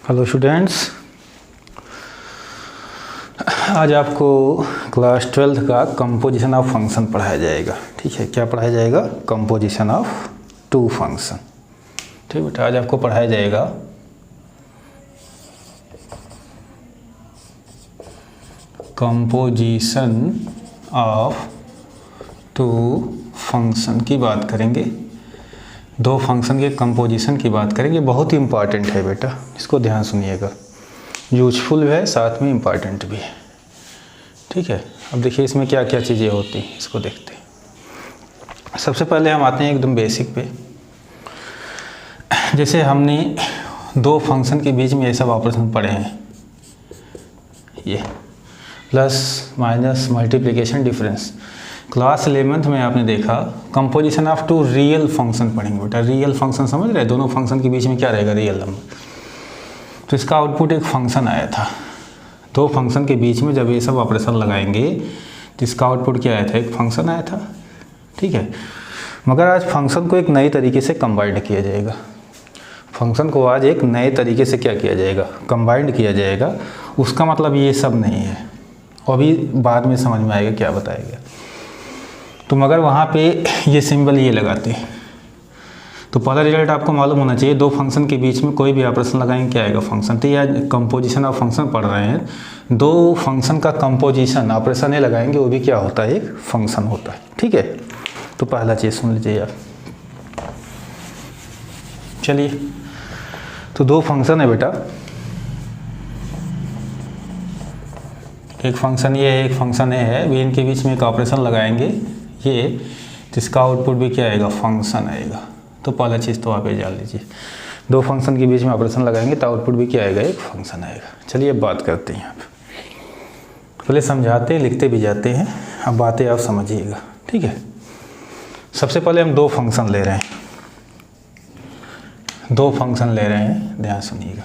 Hello students, आज आपको class 12th का कंपोजिशन ऑफ फंक्शन पढ़ाया जाएगा। ठीक है, क्या पढ़ाया जाएगा? Composition of two function. ठीक बेटा, आज आपको पढ़ाया जाएगा कंपोजिशन ऑफ टू फंक्शन की बात करेंगे। दो फंक्शन के कंपोजिशन की बात करेंगे। बहुत ही इम्पॉर्टेंट है बेटा, इसको ध्यान सुनिएगा। यूजफुल भी है, साथ में इम्पॉर्टेंट भी है। ठीक है, अब देखिए इसमें क्या क्या चीज़ें होती हैं, इसको देखते हैं। सबसे पहले हम आते हैं एकदम बेसिक पे। जैसे हमने दो फंक्शन के बीच में ये सब ऑपरेशन पढ़े हैं, ये plus minus multiplication difference. Class 11th में आपने देखा composition of two real function पढ़ेंगे बेटा। रियल फंक्शन समझ रहे हैं? दोनों फंक्शन के बीच में क्या रहेगा? Real number. तो इसका आउटपुट एक फंक्शन आया था। दो फंक्शन के बीच में जब ये सब ऑपरेशन लगाएंगे तो इसका आउटपुट क्या आया था? एक फंक्शन आया था। ठीक है, मगर आज फंक्शन को एक नए तरीके से कंबाइंड किया जाएगा। फंक्शन को आज एक नए तरीके से क्या किया जाएगा? कंबाइंड किया जाएगा। उसका मतलब ये सब नहीं है, अभी बाद में समझ में आएगा क्या बताएगा। तो मगर वहाँ पे ये सिंबल ये लगाते, तो पहला रिजल्ट आपको मालूम होना चाहिए। दो फंक्शन के बीच में कोई भी ऑपरेशन लगाएंगे क्या आएगा? फंक्शन। तो ये कंपोजिशन ऑफ फंक्शन पढ़ रहे हैं। दो फंक्शन का कंपोजिशन ऑपरेशन ये लगाएंगे, वो भी क्या होता है? एक फंक्शन होता है। ठीक है, तो पहला चीज़ सुन लीजिए आप। चलिए, तो दो फंक्शन है बेटा, एक फंक्शन ये है, एक फंक्शन ये है। भी इनके बीच में एक ऑपरेशन लगाएंगे ये, जिसका आउटपुट भी क्या आएगा? फंक्शन आएगा। तो पहला चीज़ तो आप ये जान लीजिए, दो फंक्शन के बीच में ऑपरेशन लगाएंगे तो आउटपुट भी क्या आएगा? एक फंक्शन आएगा। चलिए अब बात करते हैं। आप पहले समझाते हैं, लिखते भी जाते हैं, अब बातें आप समझिएगा। ठीक है, सबसे पहले हम दो फंक्शन ले रहे हैं। दो फंक्शन ले रहे हैं, ध्यान सुनिएगा।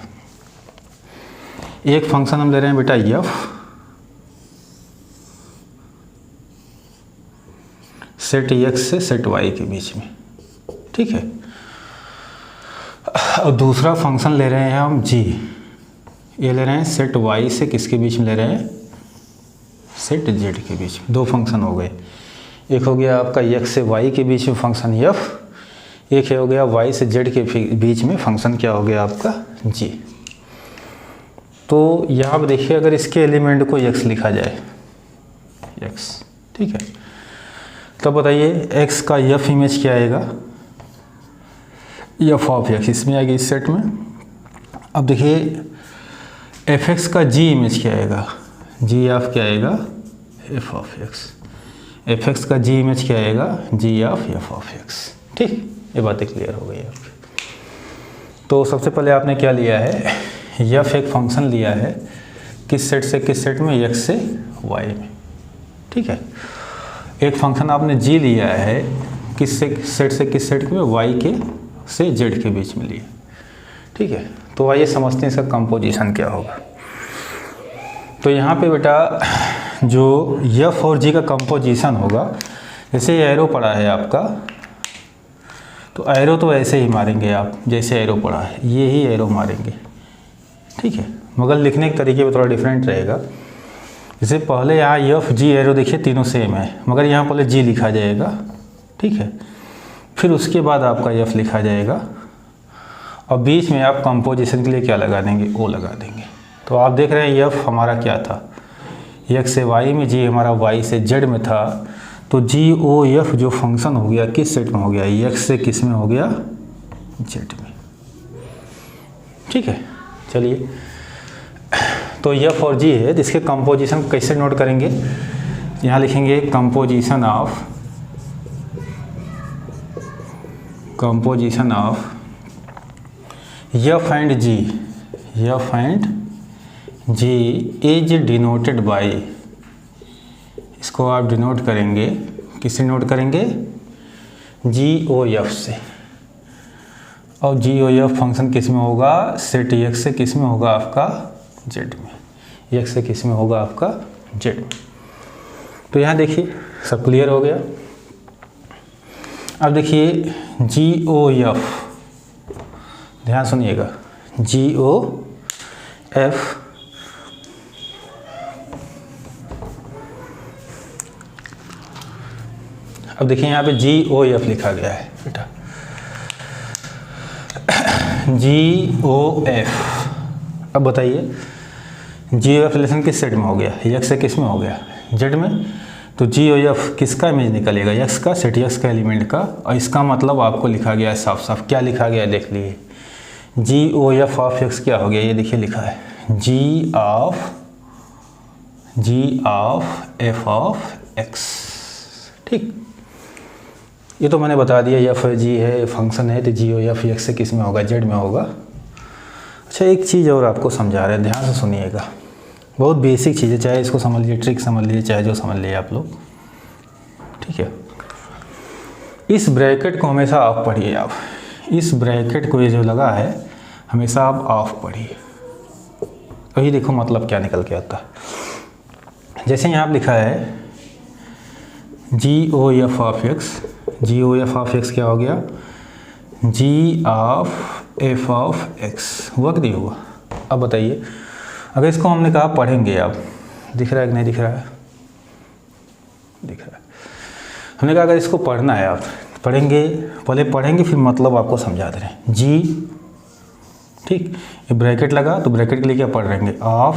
एक फंक्शन हम ले रहे हैं बेटा एफ, सेट एक्स से सेट वाई के बीच में। ठीक है, और दूसरा फंक्शन ले रहे हैं हम जी। ये ले रहे हैं सेट वाई से किसके बीच में ले रहे हैं? सेट जेड के बीच में। दो फंक्शन हो गए। एक हो गया आपका एक्स से वाई के बीच में फंक्शन एफ, एक हो गया वाई से जेड के बीच में फंक्शन क्या हो गया आपका? जी। तो यहाँ पर देखिए, अगर इसके एलिमेंट को एक्स लिखा जाए, एक्स, ठीक है, तो बताइए x का एफ इमेज क्या आएगा? एफ ऑफ एक्स इसमें आएगी, इस सेट में। अब देखिए एफ एक्स का जी इमेज क्या आएगा? जी ऑफ क्या आएगा? F of x. F x का जी इमेज क्या आएगा? जी ऑफ एफ ऑफ एक्स। ठीक, ये बातें क्लियर हो गई आपकी। तो सबसे पहले आपने क्या लिया है? एफ एक फंक्शन लिया है, किस सेट से किस सेट में? एक्स से वाई में। ठीक है, एक फंक्शन आपने जी लिया है, किस से किस सेट में? वाई के से जेड के बीच में लिया। ठीक है, तो आइए समझते हैं इसका कंपोजिशन क्या होगा। तो यहाँ पे बेटा जो एफ और जी का कंपोजिशन होगा, जैसे एरो पड़ा है आपका, तो एरो तो ऐसे ही मारेंगे आप, जैसे एरो पड़ा है ये ही एरो मारेंगे। ठीक है, मगर लिखने के तरीके में थोड़ा डिफरेंट रहेगा। जैसे पहले यहाँ एफ जी एरो देखिए तीनों सेम है, मगर यहाँ पहले जी लिखा जाएगा। ठीक है, फिर उसके बाद आपका एफ लिखा जाएगा, और बीच में आप कंपोजिशन के लिए क्या लगा देंगे? ओ लगा देंगे। तो आप देख रहे हैं एफ हमारा क्या था? एक्स से वाई में, जी हमारा वाई से जेड में था। तो जी ओ एफ जो फंक्शन हो गया किस सेट में हो गया? एक्स से किस में हो गया? जेड में। ठीक है, चलिए, तो एफ और जी है, जिसके कंपोजिशन कैसे नोट करेंगे? यहाँ लिखेंगे composition of F and G. F and G is denoted by, इसको आप डिनोट करेंगे, किससे नोट करेंगे? जी ओ एफ से। और जी ओ एफ फंक्शन किस में होगा? सेट एक्स से किस में होगा? आपका जेड में। एक्स से किस में होगा? आपका जेड में। तो यहाँ देखिए सब क्लियर हो गया। अब देखिए जी ओ एफ, ध्यान सुनिएगा, जी ओ एफ अब देखिए यहाँ पे जी ओ एफ लिखा गया है बेटा, जी ओ एफ। अब बताइए जी ओ एफ रिलेशन किस सेट में हो गया, एक्स से किस में हो गया, जेड में। तो जी ओ एफ किसका इमेज निकलेगा, एक्स का, सेट एक्स का एलिमेंट का। और इसका मतलब आपको लिखा गया है साफ साफ, क्या लिखा गया है देख लीजिए, जी ओ एफ ऑफ एक्स क्या हो गया, ये देखिए लिखा है जी ऑफ एफ ऑफ एक्स। ठीक, ये तो मैंने बता दिया, एफ जी है, फंक्शन है, तो जी ओ एफ एक्स से किस में होगा, जेड में होगा। अच्छा, एक चीज़ और आपको समझा रहे हैं, ध्यान से सुनिएगा, बहुत बेसिक चीज़ है, चाहे इसको समझ लीजिए, ट्रिक समझ लीजिए, चाहे जो समझ लीजिए आप लोग। ठीक है, इस ब्रैकेट को हमेशा ऑफ पढ़िए आप, इस ब्रैकेट को ये जो लगा है हमेशा आप ऑफ पढ़िए, तो ये देखो मतलब क्या निकल के आता है। जैसे यहाँ लिखा है g O F of x, g O F of x क्या हो गया, g of F of x हुआ कि नहीं हुआ। अब बताइए, अगर इसको हमने कहा पढ़ेंगे आप, दिख रहा है कि नहीं दिख रहा है, दिख रहा है। हमने कहा अगर इसको पढ़ना है आप पढ़ेंगे, पहले पढ़ेंगे फिर मतलब आपको समझा दे रहे हैं। जी, ठीक, ये ब्रैकेट लगा तो ब्रैकेट के लिए क्या पढ़ रहेंगे, ऑफ,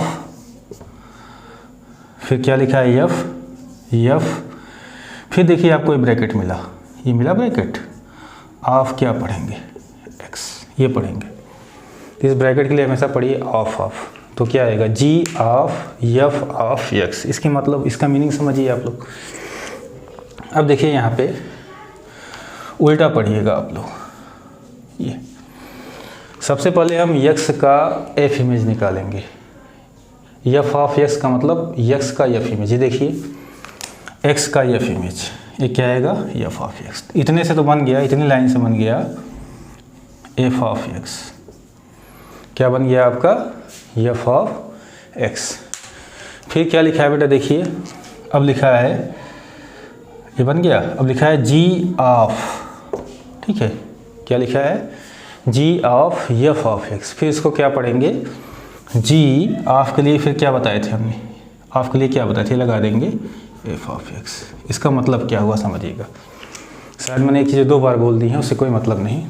फिर क्या लिखा है एफ, फिर देखिए आपको ये ब्रैकेट मिला, ये मिला ब्रैकेट, ऑफ क्या पढ़ेंगे, एक्स, ये पढ़ेंगे। तो इस ब्रैकेट के लिए हमेशा पढ़िए ऑफ। तो क्या आएगा, जी ऑफ एफ ऑफ एक्स। इसकी मतलब, इसका मीनिंग समझिए आप लोग। अब देखिए यहाँ पे उल्टा पढ़िएगा आप लोग। ये सबसे पहले हम एक्स का एफ इमेज निकालेंगे, एफ ऑफ एक्स का मतलब एक्स का एफ इमेज। ये देखिए एक्स का एफ इमेज, ये क्या आएगा, एफ ऑफ एक्स। इतने से तो बन गया, इतनी लाइन से बन गया एफ ऑफ एक्स। क्या बन गया आपका, एफ ऑफ एक्स। फिर क्या लिखा है बेटा, देखिए अब लिखा है, ये बन गया, अब लिखा है जी ऑफ, ठीक है, क्या लिखा है, जी ऑफ एफ ऑफ एक्स। फिर इसको क्या पढ़ेंगे, जी ऑफ के लिए फिर क्या बताए थे हमने, ऑफ के लिए क्या बताए थे, लगा देंगे एफ ऑफ एक्स। इसका मतलब क्या हुआ समझिएगा, शायद मैंने एक चीज़ 2 बार बोल दी है, उससे कोई मतलब नहीं।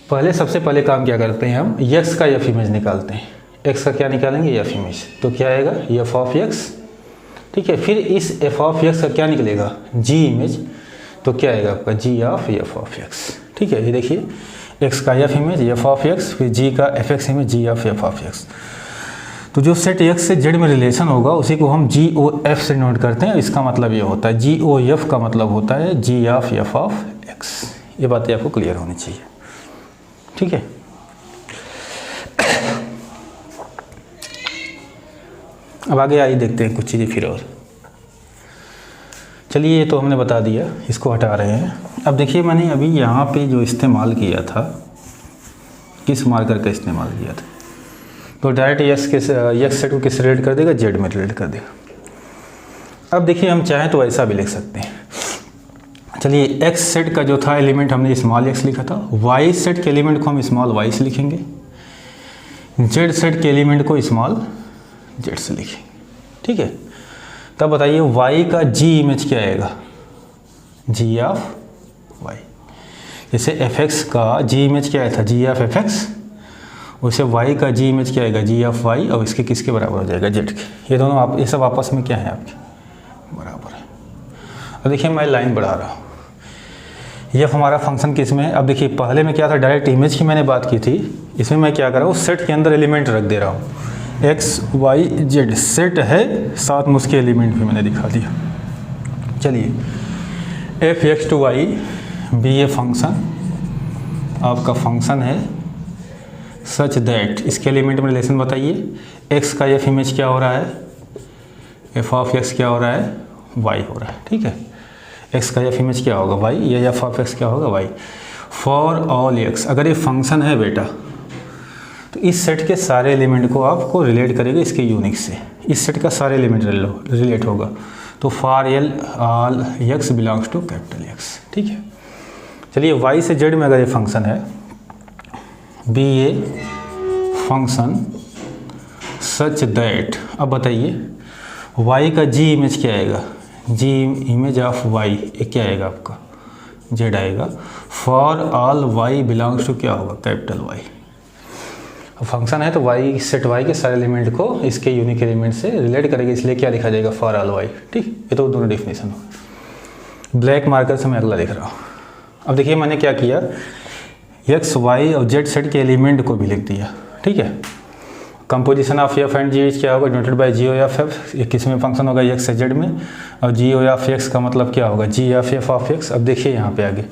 पहले सबसे पहले काम क्या करते हैं हम, एक्स का एफ इमेज निकालते हैं। एक्स का क्या निकालेंगे, एफ इमेज। तो क्या आएगा, एफ ऑफ एक्स, ठीक है। फिर इस एफ ऑफ एक्स का क्या निकलेगा, जी इमेज। तो क्या आएगा आपका, जी ऑफ एफ ऑफ एक्स, ठीक है। ये देखिए एक्स का F image F of x, फिर जी का F X image ji of F of X. तो जो सेट एक्स से जेड में रिलेशन होगा उसी को हम जी ओ एफ से नोट करते हैं। इसका मतलब ये होता है, जी ओ एफ का मतलब होता है जी ऑफ एफ ऑफ एक्स। ये बातें आपको क्लियर होनी चाहिए, ठीक है। अब आगे आइए देखते हैं कुछ चीज़ें फिर और। चलिए ये तो हमने बता दिया, इसको हटा रहे हैं। अब देखिए मैंने अभी यहाँ पे जो इस्तेमाल किया था, किस मार्कर का इस्तेमाल किया था, तो डायरेक्ट एक्स सेट को किस रिलेट कर देगा, जेड में रिलेट कर देगा। अब देखिए हम चाहें तो ऐसा भी लिख सकते हैं। चलिए एक्स सेट का जो था एलिमेंट हमने स्मॉल एक्स लिखा था, वाई सेट के एलिमेंट को हम स्मॉल वाई से लिखेंगे, जेड सेट के एलिमेंट को स्मॉल जेड से लिखेंगे, ठीक है। तब बताइए वाई का जी इमेज क्या आएगा, जी ऑफ वाई। जैसे एफ एक्स का जी इमेज क्या आया था, जी ऑफ एफ एक्स, वैसे वाई का जी इमेज क्या आएगा, जी ऑफ वाई, और इसके किसके बराबर हो जाएगा, जेड के। ये दोनों आप, ये सब आपस में क्या है, आपके बराबर है। अब देखिए मैं लाइन बढ़ा रहा हूँ, ये हमारा फंक्शन किस में है। अब देखिए पहले में क्या था, डायरेक्ट इमेज की मैंने बात की थी, इसमें मैं क्या कर रहा हूँ, सेट के अंदर एलिमेंट रख दे रहा हूँ। एक्स वाई जेड सेट है, साथ में उसके एलिमेंट भी मैंने दिखा दिया। चलिए F X to Y be a function आपका फंक्शन है सच दैट, इसके एलिमेंट में रिलेशन बताइए। एक्स का एफ इमेज क्या हो रहा है, एफ ऑफ एक्स क्या हो रहा है, वाई हो रहा है, ठीक है। एक्स का एफ इमेज क्या होगा, वाई, या एफ ऑफ एक्स क्या होगा, वाई। फॉर ऑल एक्स, अगर ये फंक्शन है बेटा तो इस सेट के सारे एलिमेंट को आपको रिलेट करेगा इसके यूनिक से, इस सेट का सारे एलिमेंट रिलेट होगा। तो for L all X belongs to capital X, ठीक है। चलिए वाई से जेड में अगर ये फंक्शन है be a function such that, अब बताइए y का g इमेज क्या आएगा, g इमेज ऑफ y ये क्या आएगा आपका z आएगा, for all y belongs to क्या होगा कैपिटल Y। फंक्शन है तो y सेट y के सारे एलिमेंट को इसके यूनिक एलिमेंट से रिलेट करेगा, इसलिए क्या लिखा जाएगा फॉर ऑल y। ठीक, ये तो दोनों डेफिनेशन हो। ब्लैक मार्कर से मैं अगला लिख रहा हूँ। अब देखिए मैंने क्या किया, x y और z सेट के एलिमेंट को भी लिख दिया। ठीक है, composition of f and g क्या होगा, denoted by g of f। ये किस में फंक्शन होगा, x से z में, और g ऑफ x का मतलब क्या होगा, g of f of x। अब देखिए यहाँ पे आगे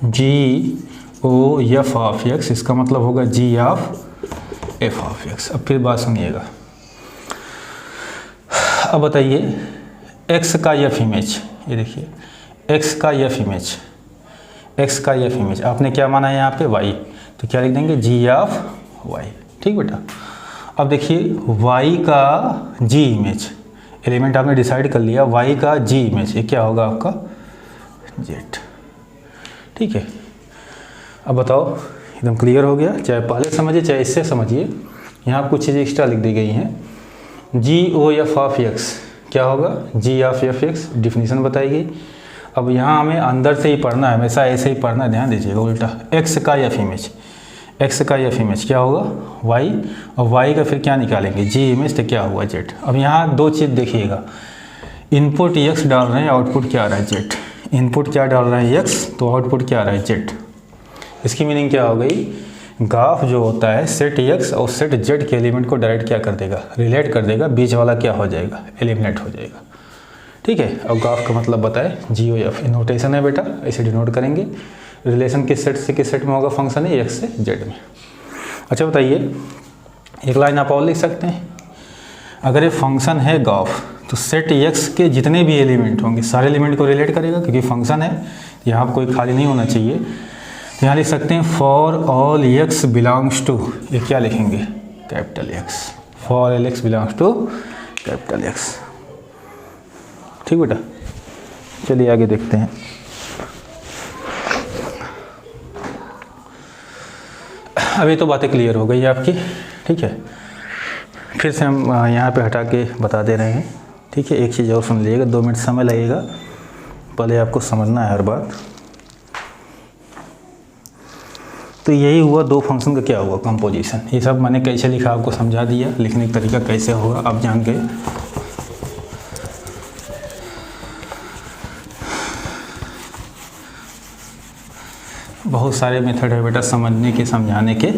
g o f of x, इसका मतलब होगा g of f of x। अब फिर बात सुनिएगा, अब बताइए x का f इमेज, ये देखिए x का f इमेज, x का f इमेज आपने क्या माना है यहाँ पे y, तो क्या लिख देंगे g ऑफ y। ठीक बेटा, अब देखिए y का g इमेज, एलिमेंट आपने डिसाइड कर लिया, y का g इमेज ये क्या होगा आपका z। ठीक है, अब बताओ एकदम क्लियर हो गया, चाहे पहले समझिए चाहे इससे समझिए। यहाँ कुछ चीज़ें एक्स्ट्रा लिख दी गई हैं। जी ओ एफ ऑफ एक्स क्या होगा, जी ऑफ एफ एक्स डिफिनीशन बताई गई। अब यहाँ हमें अंदर से ही पढ़ना है, हमेशा ऐसे ही पढ़ना है, ध्यान दीजिएगा उल्टा। एक्स का एफ इमेज, एक्स का एफ इमेज क्या होगा वाई, और वाई का फिर क्या निकालेंगे जी इमेज, तो क्या हुआ जेड। अब यहाँ दो चीज़ देखिएगा, इनपुट एक्स डाल रहे हैं, आउटपुट क्या आ रहा है जेड। इनपुट क्या डाल रहे हैं एक्स, तो आउटपुट क्या आ रहा है जेड। इसकी मीनिंग क्या हो गई, ग्राफ जो होता है सेट एक्स और सेट जेड के एलिमेंट को डायरेक्ट क्या कर देगा, रिलेट कर देगा, बीच वाला क्या हो जाएगा, एलिमिनेट हो जाएगा। ठीक है, और ग्राफ का मतलब बताए जी ओ एफ, नोटेशन है बेटा, ऐसे डिनोट करेंगे। रिलेशन किस सेट से किस सेट में होगा, फंक्शन है एक्स से जेड में। अच्छा बताइए, एक लाइन आप और लिख सकते हैं, अगर ये फंक्शन है ग्राफ तो सेट एक्स के जितने भी एलिमेंट होंगे सारे एलिमेंट को रिलेट करेगा, क्योंकि फंक्शन है यहाँ कोई खाली नहीं होना चाहिए। तो यहाँ लिख सकते हैं for all X belongs to, ये क्या लिखेंगे capital X, for all X belongs to capital X. ठीक बेटा, चलिए आगे देखते हैं। अभी तो बातें क्लियर हो गई आपकी। ठीक है, फिर से हम यहाँ पे हटा के बता दे रहे हैं। ठीक है, एक चीज़ और सुन लीजिएगा, 2 मिनट समय लगेगा, पहले आपको समझना है हर बात। तो यही हुआ दो फंक्शन का क्या हुआ कंपोजिशन। ये सब मैंने कैसे लिखा आपको समझा दिया, लिखने का तरीका कैसे होगा आप जान गए। बहुत सारे मेथड है बेटा समझने के, समझाने के।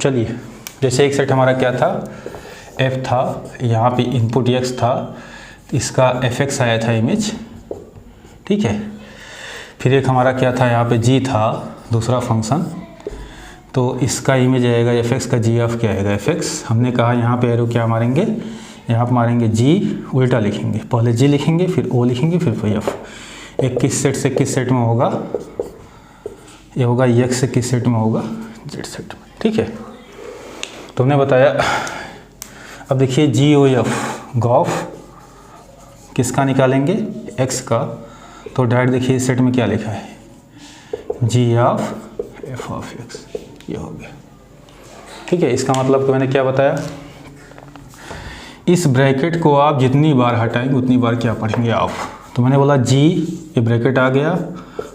चलिए, जैसे एक सेट हमारा क्या था, f था, यहाँ पे इनपुट x था, इसका fx आया था इमेज। ठीक है, फिर एक हमारा क्या था, यहाँ पे g था दूसरा फंक्शन, तो इसका इमेज आएगा fx का g ऑफ क्या आएगा fx। हमने कहा यहाँ पे एरो क्या मारेंगे, यहाँ पे मारेंगे g, उल्टा लिखेंगे, पहले g लिखेंगे फिर o लिखेंगे फिर f। एक किस सेट से किस सेट में होगा, ये होगा x से किस सेट में होगा, z सेट में। ठीक है, तो हमने बताया। अब देखिए जी ओ एफ ग्राफ किसका निकालेंगे, x का, तो डायरेक्ट देखिए इस सेट में क्या लिखा है जी ऑफ एफ ऑफ एक्स, ये हो गया। ठीक है, इसका मतलब तो मैंने क्या बताया, इस ब्रैकेट को आप जितनी बार हटाएंगे उतनी बार क्या पढ़ेंगे ऑफ। तो मैंने बोला जी, ये ब्रैकेट आ गया,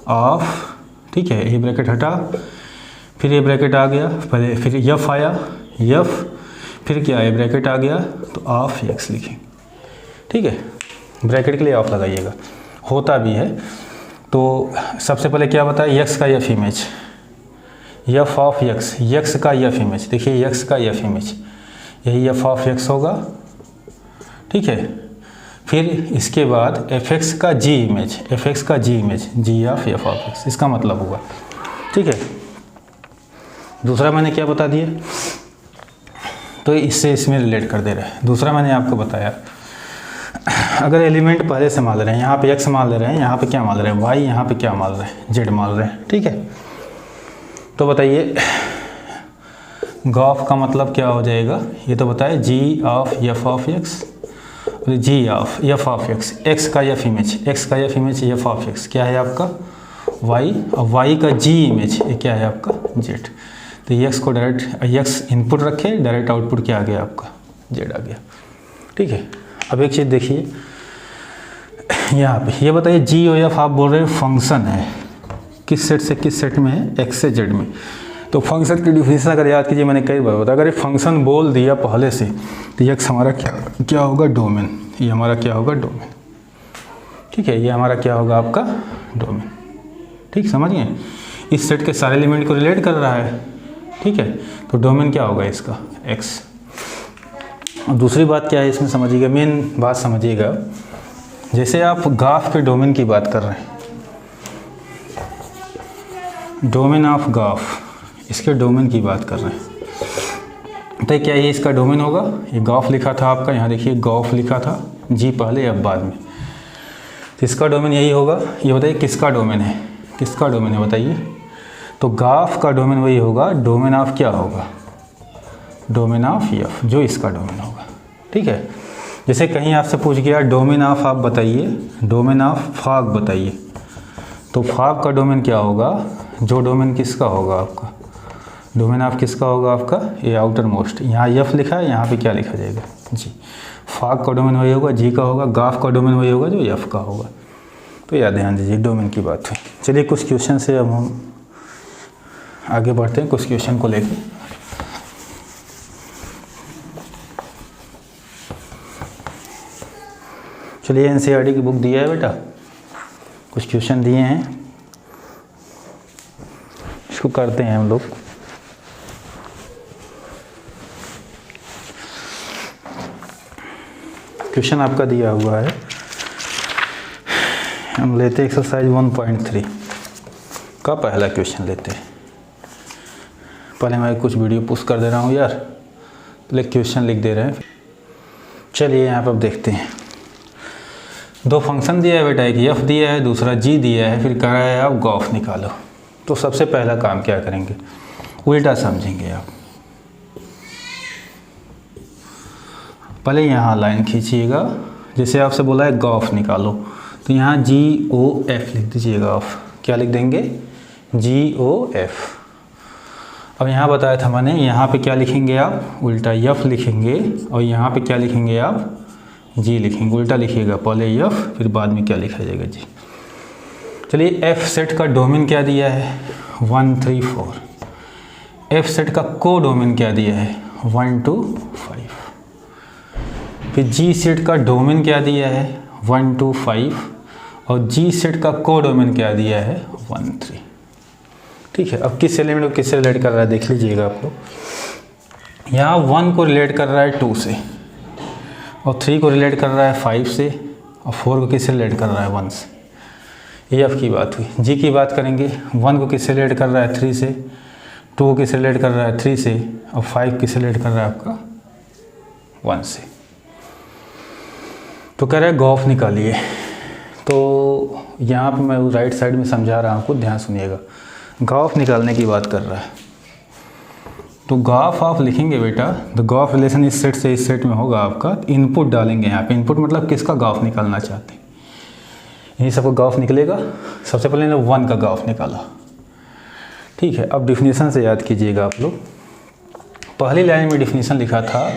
ऑफ। ठीक है, ये ब्रैकेट हटा, फिर ये ब्रैकेट आ गया, पहले फिर एफ आया, एफ, फिर क्या है ब्रैकेट आ गया, तो ऑफ एक्स लिखेंगे। ठीक है, ब्रैकेट के लिए ऑफ लगाइएगा, होता भी है। तो सबसे पहले क्या बताया, एक्स का F image, F of x, x का एफ इमेज। देखिए एक्स का एफ इमेज, यही एफ ऑफ एक्स होगा। ठीक है, फिर इसके बाद एफ एक्स का जी इमेज, एफ एक्स का g image, ji of F of x, इसका मतलब हुआ। ठीक है, दूसरा मैंने क्या बता दिया, तो इससे इसमें रिलेट कर दे रहे हैं। दूसरा मैंने आपको बताया, अगर एलिमेंट पहले से मान ले रहे हैं, यहाँ पे एक्स मान ले रहे हैं, यहाँ पे क्या मान ले रहे हैं वाई, यहाँ पे क्या मान रहे हैं जेड मान रहे हैं। ठीक है, तो बताइए ग्राफ का मतलब क्या हो जाएगा, ये तो बताए g of F of x, g of F of x, x का एफ इमेज, एक्स का F image F of x क्या है आपका y और y का g इमेज ये क्या है आपका z। तो x को डायरेक्ट x इनपुट रखे, डायरेक्ट आउटपुट क्या आ गया आपका z आ गया। ठीक है, अब एक चीज़ देखिए यहाँ पे, ये बताइए g और f आप बोल रहे हो फंक्शन है, किस सेट से किस सेट में है, x से z में। तो फंक्शन की डिफिनेशन अगर याद कीजिए, मैंने कई बार बताया, अगर ये फंक्शन बोल दिया पहले से तो x हमारा क्या होगा डोमेन, ये हमारा क्या होगा डोमेन। ठीक है, ये हमारा क्या होगा आपका डोमेन। ठीक, समझ गए, इस सेट के सारे एलिमेंट को रिलेट कर रहा है। ठीक है, तो डोमेन क्या होगा इसका x। और दूसरी बात क्या है इसमें समझिएगा, मेन बात समझिएगा, जैसे आप ग्राफ के डोमेन की बात कर रहे हैं, डोमेन ऑफ ग्राफ, इसके डोमेन की बात कर रहे हैं, तो क्या ये इसका डोमेन होगा। ये ग्राफ लिखा था आपका, यहाँ देखिए ग्राफ लिखा था, जी पहले अब बाद में, तो इसका डोमेन यही होगा। ये बताइए किसका डोमेन है, किसका डोमेन है बताइए। तो ग्राफ का डोमेन वही होगा, डोमेन ऑफ क्या होगा, डोमेन ऑफ एफ, जो इसका डोमेन होगा। ठीक है, जैसे कहीं आपसे पूछ गया डोमेन ऑफ आप बताइए, डोमेन ऑफ फाग बताइए, तो फाग का डोमेन क्या होगा, जो डोमेन किसका होगा आपका, डोमेन ऑफ किसका होगा आपका, ये आउटर मोस्ट, यहाँ एफ लिखा है, यहाँ पे क्या लिखा जाएगा जी। फाग का डोमेन वही होगा, जी का होगा, ग्राफ का डोमेन वही होगा जो एफ का होगा। तो याद ध्यान दीजिए, डोमेन की बात हुई। चलिए कुछ क्वेश्चन से अब हम आगे बढ़ते हैं, कुछ क्वेश्चन को लेकर। चलिए एनसीईआरटी की बुक दिया है बेटा, कुछ क्वेश्चन दिए हैं, इसको करते हैं हम लोग। क्वेश्चन आपका दिया हुआ है, हम लेते हैं एक्सरसाइज 1.3 का पहला क्वेश्चन लेते हैं। पहले मैं कुछ वीडियो पोस्ट कर दे रहा हूँ यार, पहले क्वेश्चन लिख दे रहे हैं। चलिए यहाँ पर अब देखते हैं, दो फंक्शन दिया है बेटा, एक एफ दिया है, दूसरा जी दिया है, फिर कह रहा है आप ग्राफ निकालो। तो सबसे पहला काम क्या करेंगे, उल्टा समझेंगे आप। पहले यहाँ लाइन खींचिएगा, जैसे आपसे बोला है ग्राफ निकालो, तो यहाँ GOF लिख दीजिएगा। ऑफ क्या लिख देंगे, GOF। अब यहाँ बताया था मैंने, यहाँ पे क्या लिखेंगे आप, उल्टा F लिखेंगे, और यहाँ पे क्या लिखेंगे आप, G लिखेंगे। उल्टा लिखिएगा, पहले F फिर बाद में क्या लिखा जाएगा, G। चलिए F सेट का डोमेन क्या दिया है, 1 3 4। F सेट का को डोमेन क्या दिया है, 1 2 5। फिर G सेट का डोमेन क्या दिया है, 1 2 5, और G सेट का को डोमेन क्या दिया है, 1 3। ठीक है, अब किस एलिमेंट को किससे रिलेट कर रहा है देख लीजिएगा आप लोग। यहाँ 1 को रिलेट कर रहा है 2 से, और 3 को रिलेट कर रहा है 5 से, और 4 को किससे रिलेट कर रहा है 1 से। ये F की बात हुई। G की बात करेंगे, 1 को किससे रिलेट कर रहा है 3 से, 2 को किससे रिलेट कर रहा है 3 से, और 5 किससे रिलेट कर रहा है आपका 1 से। तो कह रहा है ग्राफ निकालिए। तो यहाँ पे मैं राइट साइड में समझा रहा हूँ, आपको ध्यान सुनिएगा। ग्राफ निकालने की बात कर रहा है, तो ग्राफ आप लिखेंगे बेटा, तो ग्राफ रिलेशन इस सेट से इस सेट में होगा आपका। इनपुट डालेंगे यहाँ पे, इनपुट मतलब किसका ग्राफ निकालना चाहते हैं, यही सबका ग्राफ निकलेगा। सबसे पहले 1 का ग्राफ निकाला। ठीक है, अब डिफिनीशन से याद कीजिएगा आप लोग। पहली लाइन में डिफिनीशन लिखा था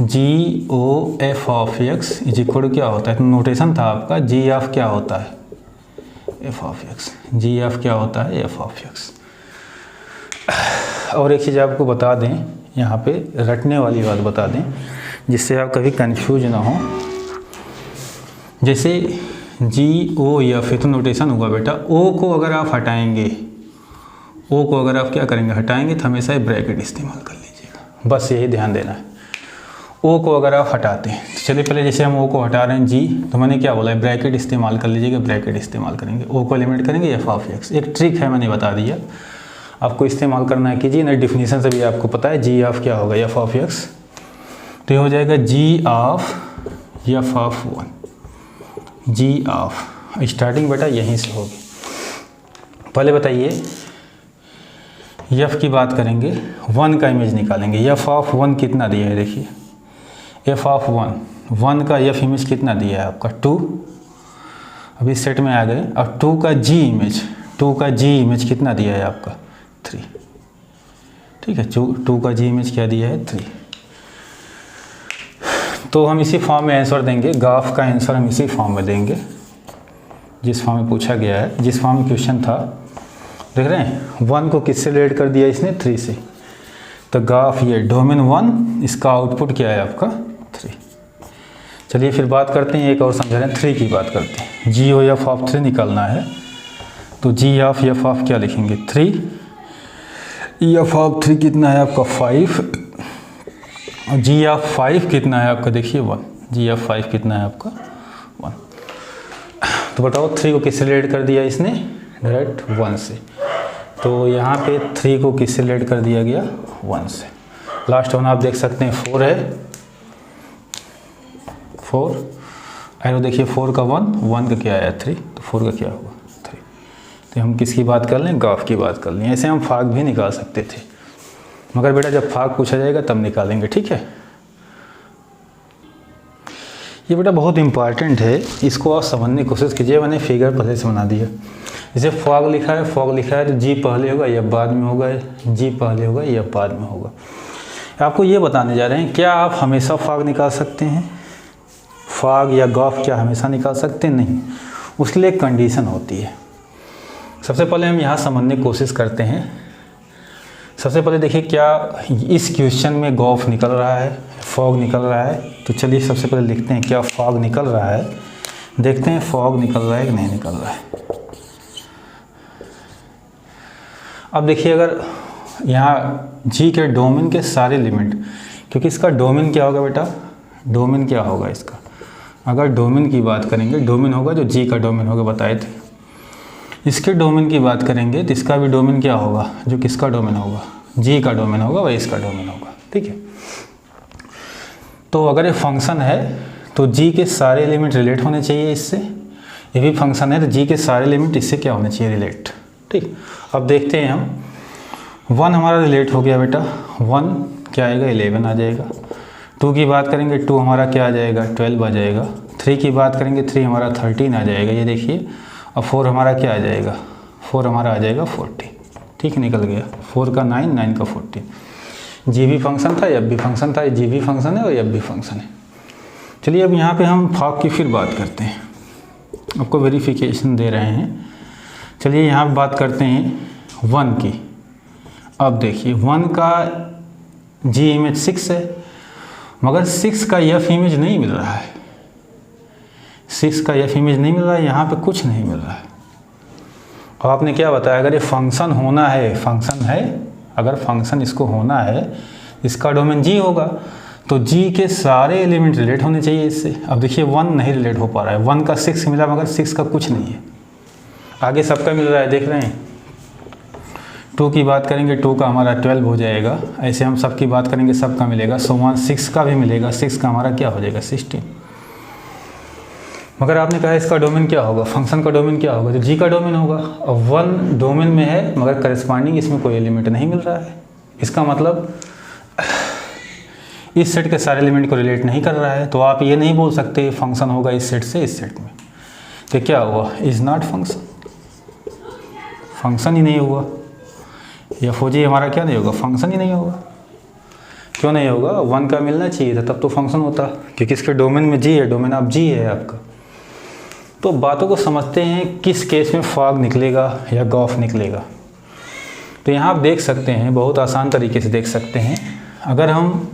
GOF of x is equal क्या होता है, तो नोटेशन था आपका G ऑफ क्या होता है, F of x। G of क्या होता है, F ऑफ x। और एक चीज़ आपको बता दें, यहाँ पे रटने वाली बात बता दें, जिससे आप कभी कंफ्यूज ना हो। जैसे GOF तो नोटेशन हुआ बेटा, O को अगर आप हटाएंगे, O को अगर आप क्या करेंगे हटाएंगे, तो हमेशा ब्रैकेट इस्तेमाल कर लीजिएगा, बस यही ध्यान देना है। O को अगर आप हटाते हैं, तो चलिए पहले जैसे हम O को हटा रहे हैं G, तो मैंने क्या बोला है, ब्रैकेट इस्तेमाल कर लीजिएगा, ब्रैकेट इस्तेमाल करेंगे। O को एलिमिनेट करेंगे F ऑफ x। एक ट्रिक है, मैंने बता दिया, आपको इस्तेमाल करना है, कीजिए ना। डिफिनीशन से भी आपको पता है G ऑफ क्या होगा, F ऑफ x। तो ये हो जाएगा G of F of 1। G of starting बेटा यहीं से होगी। पहले बताइए F की बात करेंगे, 1 का इमेज निकालेंगे। F ऑफ 1 कितना दिया है, देखिए F ऑफ 1 का F इमेज कितना दिया है आपका 2। अब इस सेट में आ गए। अब 2 का G इमेज, 2 का जी इमेज कितना दिया है आपका 3, ठीक है। 2 का जी इमेज क्या दिया है 3। तो हम इसी फॉर्म में आंसर देंगे, ग्राफ का आंसर हम इसी फॉर्म में देंगे जिस फॉर्म में पूछा गया है, जिस फॉर्म में क्वेश्चन था। देख रहे हैं 1 को किससे रिलेट कर दिया इसने 3 से, तो ग्राफ ये डोमेन 1, इसका आउटपुट क्या है आपका 3। चलिए फिर बात करते हैं, एक और समझा रहे हैं 3 की बात करते हैं। जी ओ एफ ऑफ 3 निकालना है, तो जी ऑफ एफ ऑफ क्या लिखेंगे 3, एफ ऑफ 3 कितना है आपका 5, और जी ऑफ 5 कितना है आपका देखिए 1, जी ऑफ 5 कितना है आपका 1। तो बताओ 3 को किससे रिलेट कर दिया इसने डायरेक्ट 1 से, तो यहाँ पे 3 को किससे रिलेट कर दिया गया 1 से। लास्ट वन आप देख सकते हैं 4 है, 4 एरो देखिए 4 का 1 का क्या आया 3, तो 4 का क्या हुआ 3। तो हम किसकी बात कर लें, ग्राफ की बात कर लें। ऐसे हम फाग भी निकाल सकते थे, मगर बेटा जब फाग पूछा जाएगा तब निकालेंगे, ठीक है। ये बेटा बहुत इंपॉर्टेंट है, इसको आप समझने की कोशिश कीजिए। मैंने फिगर पहले से बना दिया, जैसे फॉग लिखा है, फॉग लिखा है तो जी पहले होगा या बाद में होगा, जी पहले होगा या बाद में होगा। आपको ये बताने जा रहे हैं, क्या आप हमेशा फॉग निकाल सकते हैं, फॉग या ग्राफ क्या हमेशा निकाल सकते हैं, नहीं। उसके लिए एक कंडीशन होती है। सबसे पहले हम यहाँ समझने की कोशिश करते हैं। सबसे पहले देखिए क्या इस क्वेश्चन में ग्राफ निकल रहा है, फॉग निकल रहा है, तो चलिए सबसे पहले लिखते हैं क्या फॉग निकल रहा है, देखते हैं फॉग निकल रहा है कि नहीं निकल रहा है। अब देखिए अगर यहाँ जी के डोमेन के सारे लिमिट, क्योंकि इसका डोमेन क्या होगा बेटा, डोमेन क्या होगा इसका, अगर डोमेन की बात करेंगे, डोमेन होगा जो जी का डोमेन होगा बताए थे। इसके डोमेन की बात करेंगे तो इसका भी डोमेन क्या होगा, जो किसका डोमेन होगा, जी का डोमेन होगा, वही इसका डोमेन होगा, ठीक है। तो अगर ये फंक्शन है तो जी के सारे एलिमेंट रिलेट होने चाहिए इससे, ये भी फंक्शन है तो जी के सारे एलिमेंट इससे क्या होने चाहिए रिलेट, ठीक। अब देखते हैं हम 1 हमारा रिलेट हो गया बेटा, 1 क्या आएगा 11 आ जाएगा। 2 की बात करेंगे 2 हमारा क्या आ जाएगा 12 आ जाएगा। 3 की बात करेंगे 3 हमारा 13 आ जाएगा, ये देखिए। और 4 हमारा क्या आ जाएगा, 4 हमारा आ जाएगा 40, ठीक निकल गया। 4 का 9, 9 का 14। जी भी फंक्शन था, एफ भी फंक्शन था, जी भी फंक्शन है और एफ भी फंक्शन है। चलिए अब यहाँ पे हम फॉग की फिर बात करते हैं, आपको वेरिफिकेशन दे रहे हैं। चलिए यहाँ पे बात करते हैं 1 की। अब देखिए 1 का जी इमेज 6 है, मगर 6 का एफ इमेज नहीं मिल रहा है, 6 का एफ इमेज नहीं मिल रहा है, यहाँ पे कुछ नहीं मिल रहा है। और आपने क्या बताया, अगर ये फंक्शन होना है, फंक्शन है, अगर फंक्शन इसको होना है, इसका डोमेन जी होगा, तो जी के सारे एलिमेंट रिलेट होने चाहिए इससे। अब देखिए 1 नहीं रिलेट हो पा रहा है, 1 का 6 मिला मगर 6 का कुछ नहीं है, आगे सबका मिल रहा है, देख रहे हैं। 2 की बात करेंगे 2 का हमारा 12 हो जाएगा, ऐसे हम सबकी बात करेंगे सबका मिलेगा। सो 6 का भी मिलेगा, 6 का हमारा क्या हो जाएगा 16। मगर आपने कहा इसका डोमेन क्या होगा, फंक्शन का डोमेन क्या होगा, तो जी का डोमेन होगा। और 1 डोमेन में है मगर करस्पॉन्डिंग इसमें कोई एलिमेंट नहीं मिल रहा है, इसका मतलब इस सेट के सारे एलिमेंट को रिलेट नहीं कर रहा है। तो आप ये नहीं बोल सकते फंक्शन होगा इस सेट से इस सेट में, तो क्या हुआ, इज़ नॉट फंक्शन, फंक्शन ही नहीं हुआ। या फौजी हमारा क्या नहीं होगा, फंक्शन ही नहीं होगा। क्यों नहीं होगा, 1 का मिलना चाहिए था तब तो फंक्शन होता, क्योंकि इसके डोमेन में जी है, डोमेन ऑफ जी है आपका। तो बातों को समझते हैं, किस केस में फॉग निकलेगा या ग्राफ निकलेगा। तो यहाँ आप देख सकते हैं, बहुत आसान तरीके से देख सकते हैं। अगर हम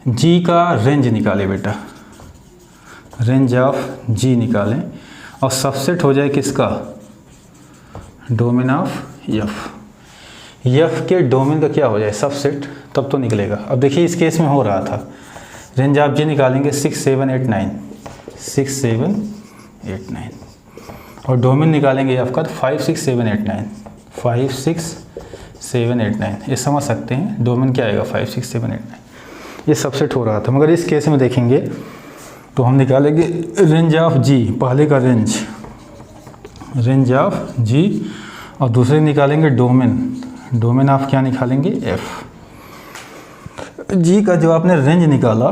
जी का रेंज निकालें बेटा, रेंज ऑफ जी निकालें और सबसेट हो जाए किसका, डोमेन ऑफ एफ, एफ के डोमेन का क्या हो जाए सबसेट, तब तो निकलेगा। अब देखिए इस केस में हो रहा था, रेंज ऑफ जी निकालेंगे 6 7 8 9, 6 7 8 9, और डोमेन निकालेंगे आपका 5 6 7 8 9, 5 6 7 8 9। ये समझ सकते हैं डोमेन क्या आएगा 5 6 7 8 9, ये सबसेट हो रहा था। मगर इस केस में देखेंगे तो हम निकालेंगे रेंज ऑफ जी, पहले का रेंज ऑफ जी, और दूसरे निकालेंगे डोमेन, डोमेन ऑफ क्या निकालेंगे एफ। जी का जो आपने रेंज निकाला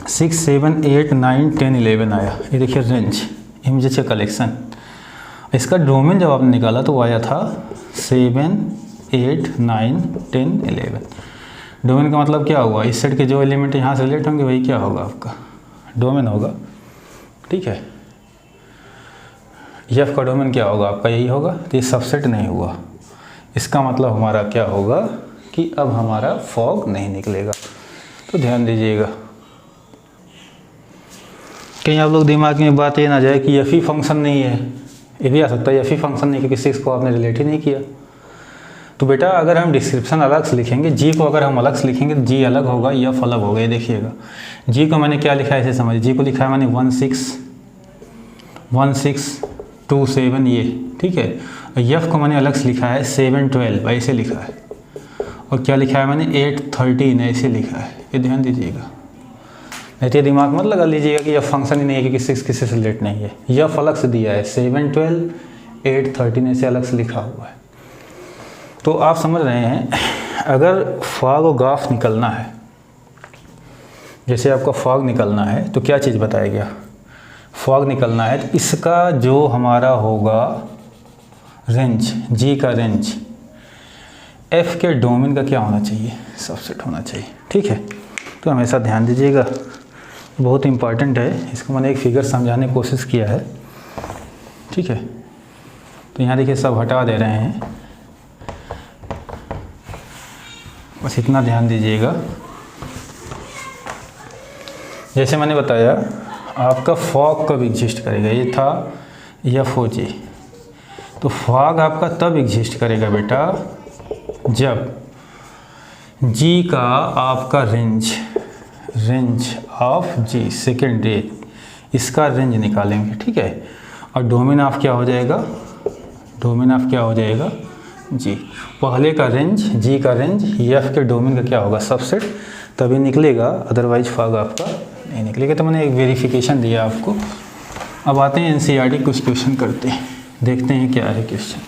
6 7 8 9 10 11 आया, ये देखिए रेंज इमेजेस का कलेक्शन। इसका डोमेन जब आपने निकाला तो वो आया था 7, 8, 9, 10, 11। डोमेन का मतलब क्या हुआ, इस सेट के जो एलिमेंट यहाँ से रिलेट होंगे वही क्या होगा, आपका डोमेन होगा। ठीक है, एफ का डोमेन क्या होगा, आपका यही होगा। तो ये सबसेट नहीं हुआ, इसका मतलब हमारा क्या होगा कि अब हमारा फॉग नहीं निकलेगा। तो ध्यान दीजिएगा, कहीं आप लोग दिमाग में बात ये ना जाए कि एफ ही फंक्शन नहीं है। ये भी आ सकता है एफ ही फंक्शन नहीं, क्योंकि 6 को आपने रिलेट ही नहीं किया। तो बेटा अगर हम डिस्क्रिप्शन अलग से लिखेंगे, जी को अगर हम अलग से लिखेंगे तो जी अलग होगा, एफ अलग होगा। ये देखिएगा, जी को मैंने क्या लिखा है ऐसे समझिए, जी को लिखा है मैंने 1627 ये, ठीक है। और एफ को मैंने अलग से लिखा है 712 ऐसे लिखा है। और क्या लिखा है मैंने 813 ऐसे लिखा है। ये ध्यान दीजिएगा, नहीं तो दिमाग मत लगा लीजिएगा कि एफ फंक्शन ही नहीं है, क्योंकि 6 किसी से रिलेट नहीं है। एफ अलग से दिया है, 712, 813 ऐसे अलग से लिखा हुआ है। तो आप समझ रहे हैं, अगर फॉग और गाफ निकलना है, जैसे आपका फॉग निकलना है तो क्या चीज़ बताया गया, फॉग निकलना है तो इसका जो हमारा होगा रेंज, जी का रेंज, एफ के डोमेन का क्या होना चाहिए, सबसेट होना चाहिए। ठीक है, तो हमेशा ध्यान दीजिएगा, बहुत इंपॉर्टेंट है। इसको मैंने एक फिगर समझाने की कोशिश किया है। ठीक है, तो यहाँ देखिए सब हटा दे रहे हैं, बस इतना ध्यान दीजिएगा। जैसे मैंने बताया, आपका फॉग कब एग्जिस्ट करेगा, ये था एफ ओ जी। तो फॉग आपका तब एग्जिस्ट करेगा बेटा जब जी का आपका range of G second day, इसका रेंज निकालेंगे। ठीक है, और डोमेन ऑफ क्या हो जाएगा, डोमेन ऑफ क्या हो जाएगा जी, पहले का रेंज, जी का रेंज, एफ के डोमेन का क्या होगा सबसेट, तभी निकलेगा, अदरवाइज फॉग आपका नहीं निकलेगा। तो मैंने एक वेरिफिकेशन दिया आपको। अब आते हैं एनसीईआरटी, कुछ क्वेश्चन करते हैं, देखते हैं क्या है क्वेश्चन।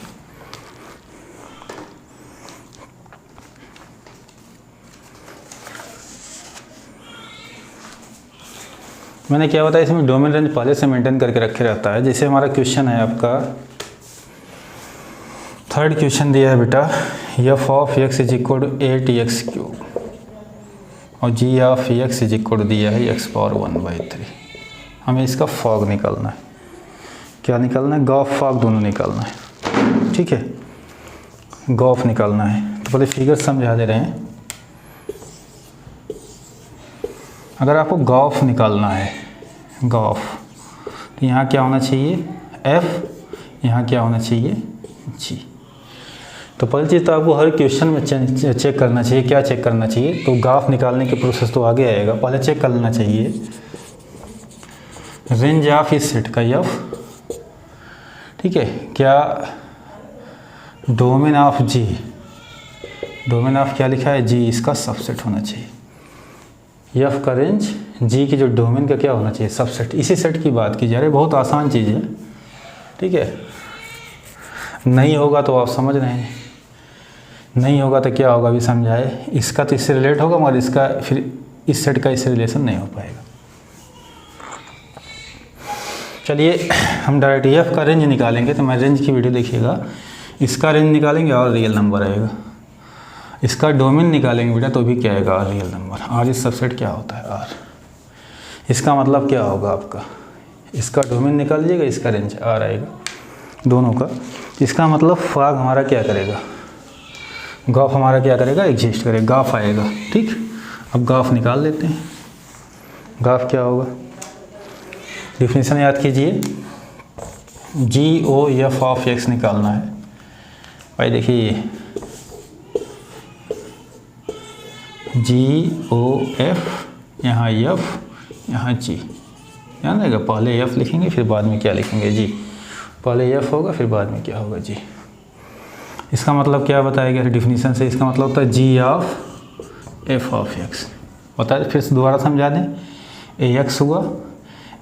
मैंने क्या बताया, इसमें डोमेन रेंज पहले से मेंटेन करके रखे रहता है। जैसे हमारा क्वेश्चन है आपका, थर्ड क्वेश्चन दिया है बेटा, f of x is equal to 8x³ और g of x is equal to दिया है x⁴ हमें इसका फॉग निकालना है। क्या निकालना है, गॉफ फॉग दोनों निकालना है। ठीक है, गॉफ निकालना है। तो पहले फिगर समझा दे रहे हैं। अगर आपको गॉफ निकालना है, गॉफ, तो यहाँ क्या होना चाहिए f, यहाँ क्या होना चाहिए g। तो पहली चीज़ तो आपको हर क्वेश्चन में चेक करना चाहिए, क्या चेक करना चाहिए, तो गॉफ निकालने के प्रोसेस तो आगे आएगा। पहले चेक कर लेना चाहिए रेंज ऑफ इस सेट का f। ठीक है, क्या domain of g, domain of क्या लिखा है g, इसका सबसेट होना चाहिए। एफ का रेंज, जी की जो डोमेन का क्या होना चाहिए सबसेट। इसी सेट की बात की जा रही है, बहुत आसान चीज़ है। ठीक है, नहीं होगा तो आप समझ रहे हैं, नहीं होगा तो क्या होगा अभी समझाए। इसका तो इससे रिलेट होगा, मगर इसका फिर इस सेट का इससे रिलेशन नहीं हो पाएगा। चलिए हम डायरेक्ट एफ का रेंज निकालेंगे। तो मैं रेंज की वीडियो देखिएगा, इसका रेंज निकालेंगे और रियल नंबर आएगा। इसका डोमेन निकालेंगे बेटा तो भी क्या आएगा, आर रियल नंबर। आर इस सबसेट क्या होता है, आर। इसका मतलब क्या होगा आपका, इसका डोमेन निकाल लीजिएगा, इसका रेंज आर आएगा दोनों का। इसका मतलब फॉग हमारा क्या करेगा, गॉफ हमारा क्या करेगा, एग्जिस्ट करेगा, गॉफ आएगा। ठीक, अब गॉफ निकाल लेते हैं। गॉफ क्या होगा, डिफिनीशन याद कीजिए, जी ओ एफ ऑफ एक्स निकालना है। भाई देखिए, जी ओ एफ, यहाँ एफ, यहाँ जी, ध्यान रहेगा। पहले एफ लिखेंगे फिर बाद में क्या लिखेंगे, जी। पहले एफ होगा फिर बाद में क्या होगा, जी। इसका मतलब क्या बताया गया डिफिनीशन से, इसका मतलब होता है जी ऑफ एफ ऑफ एक्स। बताए फिर से दोबारा समझा दें, ए एक्स हुआ,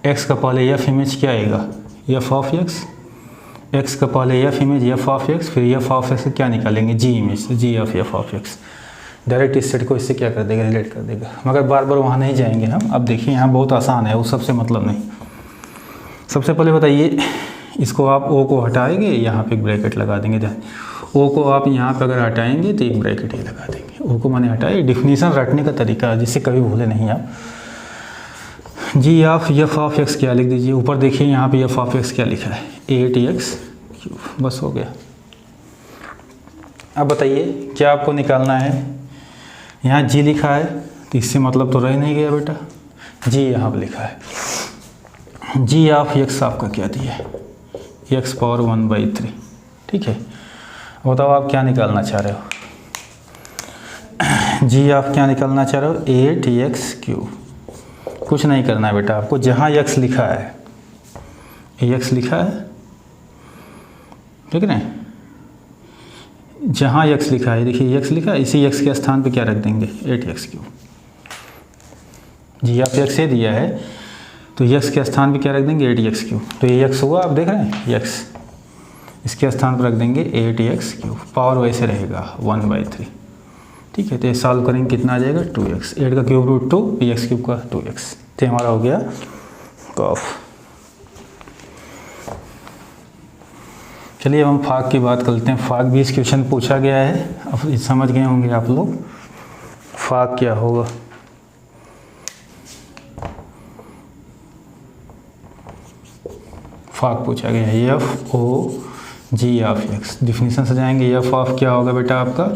एक्स का पहले एफ इमेज क्या आएगा, एफ ऑफ एक्स, एक्स का पहले f image F of x, फिर एफ ऑफ एक्स क्या निकालेंगे, g image, ji of F of x. Direct इस सेट को इससे क्या कर देगा, रिलेट कर देगा। मगर बार बार वहाँ नहीं जाएंगे हम। अब देखिए यहाँ बहुत आसान है, वो सबसे मतलब नहीं। सबसे पहले बताइए इसको आप ओ को हटाएंगे, यहाँ पे एक ब्रैकेट लगा देंगे। ओ को आप यहाँ पे अगर हटाएंगे तो एक ब्रैकेट ही लगा देंगे। ओ को मैंने हटाया, डिफिनीशन रटने का तरीका जिससे कभी भूले नहीं आप। जी ऑफ एफ ऑफ एक्स क्या लिख दीजिए, ऊपर देखिए यहाँ पे एफ ऑफ एक्स क्या लिखा है 8x क्यूब, बस हो गया। अब बताइए क्या आपको निकालना है। यहाँ जी लिखा है तो इससे मतलब तो रह नहीं गया बेटा, जी यहाँ पर लिखा है। जी ऑफ एक्स आपका क्या दिया है, एक्स पावर 1/3, ठीक है। बताओ आप क्या निकालना चाह रहे हो। जी आप क्या निकालना चाह रहे हो, 8x क्यूब। कुछ नहीं करना है बेटा आपको, जहाँ x लिखा है, x लिखा है, ठीक है ना, जहाँ x लिखा है, देखिए x लिखा है, इसी x के स्थान पे क्या रख देंगे 8x क्यूब। जी आप x से दिया है तो x के स्थान पे क्या रख देंगे 8x क्यूब। तो ये x हुआ, आप देख रहे हैं x, इसके स्थान पर रख देंगे 8x क्यूब। पावर वैसे रहेगा 1/3, ठीक है। तो ये सॉल्व करेंगे कितना आ जाएगा 2x, 8 का क्यूब रूट 2, x क्यूब का 2x। तो हमारा हो गया कॉफ। चलिए अब हम फाक की बात करते हैं। फाक भी इस क्वेश्चन पूछा गया है, अब समझ गए होंगे आप लोग फाक क्या होगा। फाक पूछा गया है F o g of x. Definition से जाएंगे, एफ ऑफ क्या होगा बेटा आपका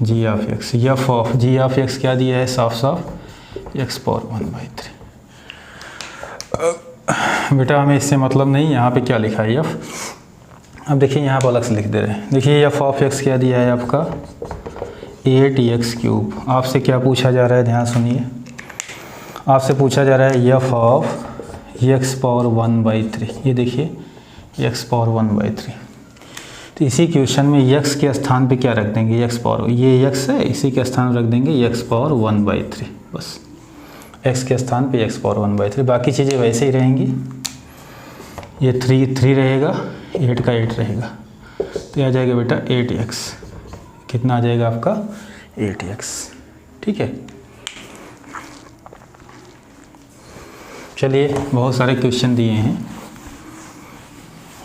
जी of x. F of g of x क्या दिया है, साफ साफ एक्स पावर 1/3। बेटा हमें इससे मतलब नहीं, यहाँ पे क्या लिखा है एफ। अब देखिए यहाँ पर अलग से लिख दे रहे हैं। देखिए एफ ऑफ एक्स क्या दिया है आपका 8x क्यूब। आपसे क्या पूछा जा रहा है, ध्यान सुनिए। आपसे पूछा जा रहा है एफ ऑफ एक्स पावर 1/3। ये देखिए एक्स पावर 1/3। तो इसी क्वेश्चन में x के स्थान पे क्या रख देंगे, x पावर, ये x है, इसी के स्थान रख देंगे x पावर 1/3। बस x के स्थान पे x पावर 1/3, बाकी चीज़ें वैसे ही रहेंगी। ये 3 रहेगा, 8 का 8 रहेगा, तो आ जाएगा बेटा 8x। कितना आ जाएगा आपका 8x, ठीक है। चलिए बहुत सारे क्वेश्चन दिए हैं,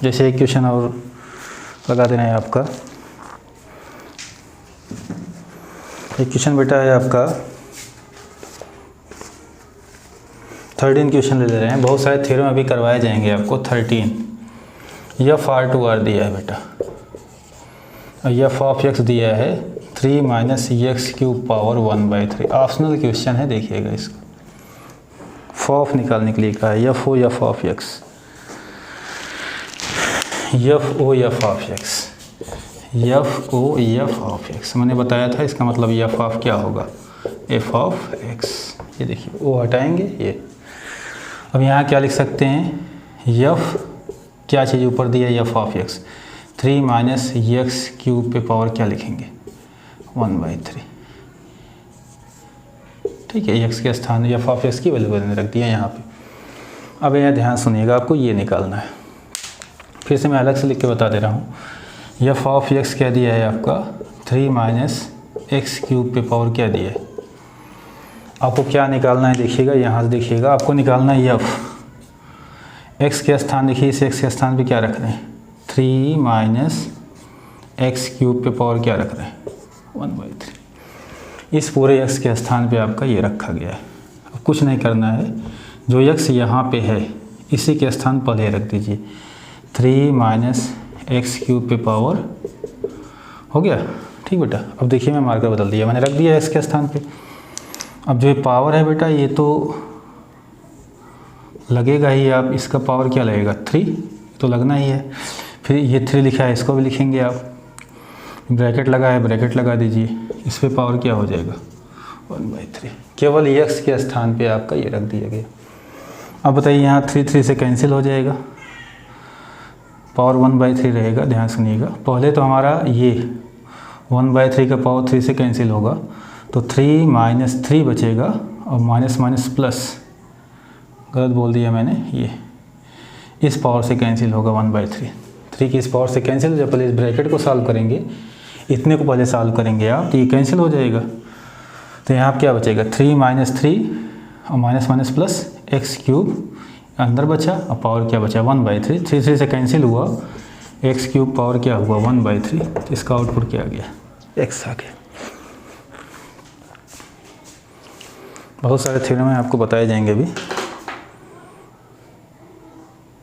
जैसे एक क्वेश्चन और लगा देना है आपका। एक क्वेश्चन बेटा है आपका 13 क्वेश्चन ले रहे हैं, बहुत सारे थ्योरम अभी करवाए जाएंगे आपको। 13 एफ आर टू आर दिया है बेटा, और एफ ऑफ एक्स दिया है 3 minus X cube power 1/3। Optional question है, देखिएगा इसको। फॉफ निकालने के लिए कहा है, F O F of x, F O F of x, F O F of X मैंने बताया था। इसका मतलब एफ ऑफ क्या होगा, एफ ऑफ एक्स। ये देखिए ओ हटाएंगे ये। अब यहाँ क्या लिख सकते हैं, एफ क्या चीज़ ऊपर दिया है, F of x 3 minus X cube पे पावर क्या लिखेंगे 1/3, ठीक है। एक्स के स्थान एफ ऑफ एक्स की वैल्यू मैंने रख दिया यहाँ पे। अब यहाँ ध्यान सुनिएगा, आपको ये निकालना है। फिर से मैं अलग से लिख के बता दे रहा हूँ। एफ ऑफ एक्स क्या दिया है आपका 3 माइनस एक्स क्यूब पे पावर क्या दिया है। आपको क्या निकालना है, देखिएगा यहाँ से देखिएगा, आपको निकालना है एफ। एक्स के स्थान देखिए, इस एक्स के स्थान पे क्या रख रहे हैं 3 माइनस एक्स क्यूब पे पावर क्या रख रहे हैं 1/3। इस पूरे एक्स के स्थान पे आपका ये रखा गया है। अब कुछ नहीं करना है, जो एक्स यहाँ पे है इसी के स्थान पर ले रख दीजिए। 3 माइनस एक्स क्यूब पे पावर हो गया, ठीक बेटा। अब देखिए मैं मार्कर बदल दिया, मैंने रख दिया एक्स के स्थान पे। अब जो ये पावर है बेटा, ये तो लगेगा ही, आप इसका पावर क्या लगेगा 3 तो लगना ही है। फिर ये 3 लिखा है, इसको भी लिखेंगे आप। ब्रैकेट लगा है, ब्रैकेट लगा दीजिए, इस पे पावर क्या हो जाएगा 1/3। केवल एक्स के स्थान पे आपका ये रख दिया गया। अब बताइए यहाँ 3 से कैंसिल हो जाएगा, पावर 1/3 रहेगा। ध्यान सुनिएगा, पहले तो हमारा ये 1/3 का पावर 3 से कैंसिल होगा, तो 3 माइनस 3 बचेगा, और माइनस माइनस प्लस, गलत बोल दिया मैंने, ये इस पावर से कैंसिल होगा 1/3। 3 की इस पावर से कैंसिल हो जाए। पहले इस ब्रैकेट को सॉल्व करेंगे, इतने को पहले सॉल्व करेंगे आप, तो ये कैंसिल हो जाएगा। तो यहाँ क्या बचेगा 3 माइनस 3 और minus minus plus x cube अंदर बचा और पावर क्या बचा 1/3, 3 से कैंसिल हुआ, एक्स क्यूब पावर क्या हुआ 1/3, तो इसका आउटपुट क्या आ गया एक्स आ गया। बहुत सारे थ्योरम में आपको बताए जाएंगे अभी।